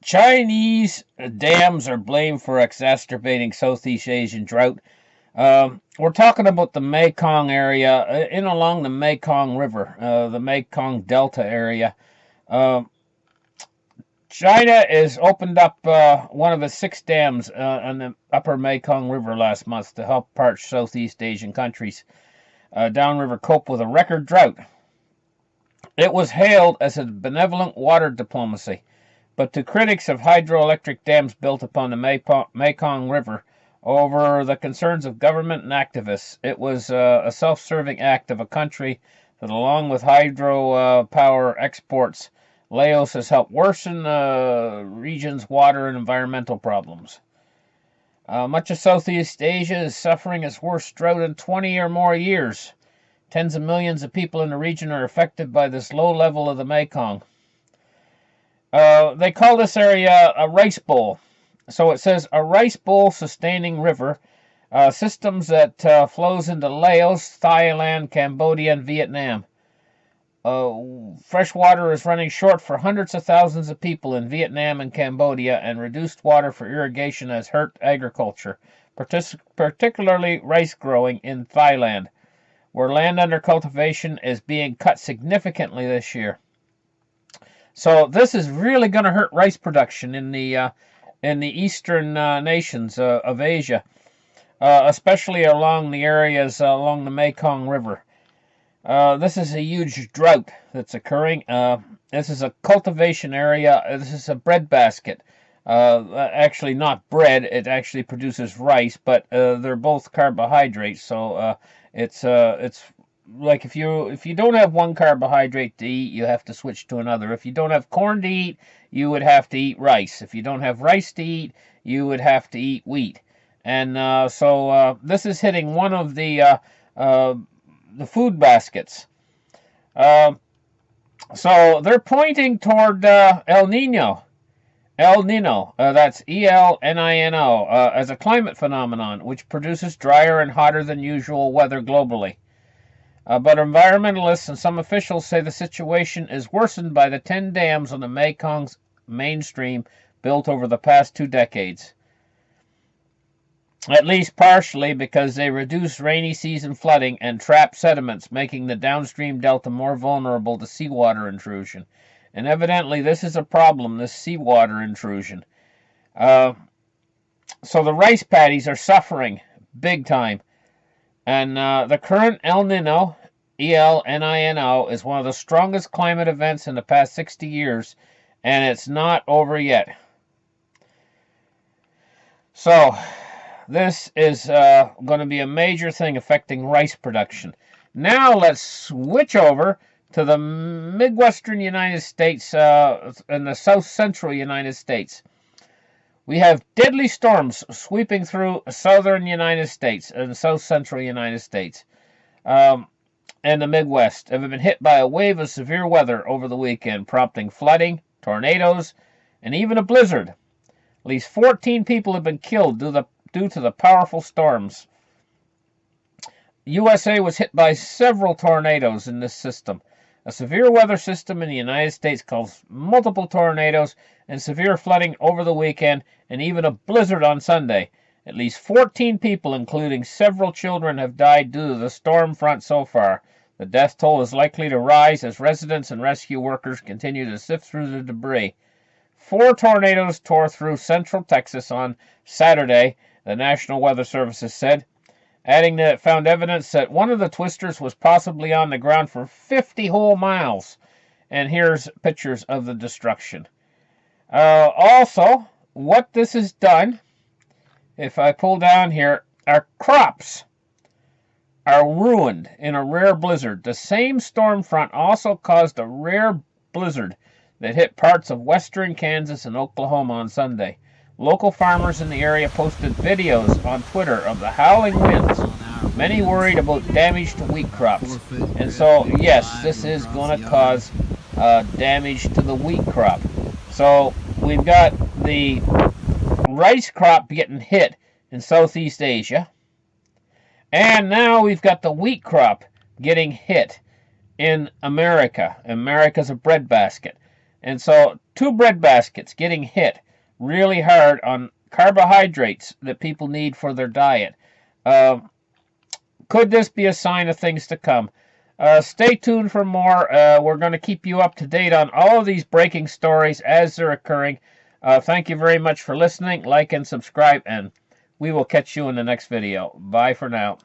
Chinese dams are blamed for exacerbating Southeast Asian drought. We're talking about the Mekong area, in along the Mekong River, the Mekong Delta area. Uh, China has opened up one of its 6 dams on the upper Mekong River last month to help parched Southeast Asian countries downriver cope with a record drought. It was hailed as a benevolent water diplomacy, but to critics of hydroelectric dams built upon the Mekong River over the concerns of government and activists, it was a self-serving act of a country that, along with hydro power exports, Laos has helped worsen the region's water and environmental problems. Much of Southeast Asia is suffering its worst drought in 20 or more years. Tens of millions of people in the region are affected by this low level of the Mekong. They call this area a rice bowl. So it says a rice bowl sustaining river, systems that flows into Laos, Thailand, Cambodia, and Vietnam. Fresh water is running short for hundreds of thousands of people in Vietnam and Cambodia, and reduced water for irrigation has hurt agriculture, particularly rice growing in Thailand, where land under cultivation is being cut significantly this year. So this is really going to hurt rice production in the eastern nations of Asia, especially along the areas along the Mekong River. This is a huge drought that's occurring. This is a cultivation area. This is a breadbasket. Actually, not bread. It actually produces rice, but they're both carbohydrates. So it's like if you don't have one carbohydrate to eat, you have to switch to another. If you don't have corn to eat, you would have to eat rice. If you don't have rice to eat, you would have to eat wheat. And so this is hitting one of the food baskets. So they're pointing toward El Nino. El Nino, that's ELNINO, as a climate phenomenon, which produces drier and hotter than usual weather globally. But environmentalists and some officials say the situation is worsened by the 10 dams on the Mekong's mainstream built over the past 2 decades. At least partially because they reduce rainy season flooding and trap sediments, making the downstream delta more vulnerable to seawater intrusion. And evidently this is a problem, this seawater intrusion. So the rice paddies are suffering big time. And the current El Nino, ELNINO, is one of the strongest climate events in the past 60 years, and it's not over yet. So this is going to be a major thing affecting rice production. Now let's switch over to the Midwestern United States and the South Central United States. We have deadly storms sweeping through southern United States and South Central United States and the Midwest have been hit by a wave of severe weather over the weekend, prompting flooding, tornadoes, and even a blizzard. At least 14 people have been killed due to the powerful storms. USA was hit by several tornadoes in this system. A severe weather system in the United States caused multiple tornadoes and severe flooding over the weekend, and even a blizzard on Sunday. At least 14 people, including several children, have died due to the storm front so far. The death toll is likely to rise as residents and rescue workers continue to sift through the debris. 4 tornadoes tore through central Texas on Saturday, the National Weather Service has said, adding that it found evidence that one of the twisters was possibly on the ground for 50 whole miles. And here's pictures of the destruction. Also, what this has done, if I pull down here, our crops are ruined in a rare blizzard. The same storm front also caused a rare blizzard that hit parts of western Kansas and Oklahoma on Sunday. Local farmers in the area posted videos on Twitter of the howling winds, many worried about damage to wheat crops. And so, yes, this is going to cause damage to the wheat crop. So we've got the rice crop getting hit in Southeast Asia, and now we've got the wheat crop getting hit in America. America's a breadbasket. And so 2 bread baskets getting hit really hard on carbohydrates that people need for their diet. Could this be a sign of things to come? Stay tuned for more. We're going to keep you up to date on all of these breaking stories as they're occurring. Thank you very much for listening. Like and subscribe, and we will catch you in the next video. Bye for now.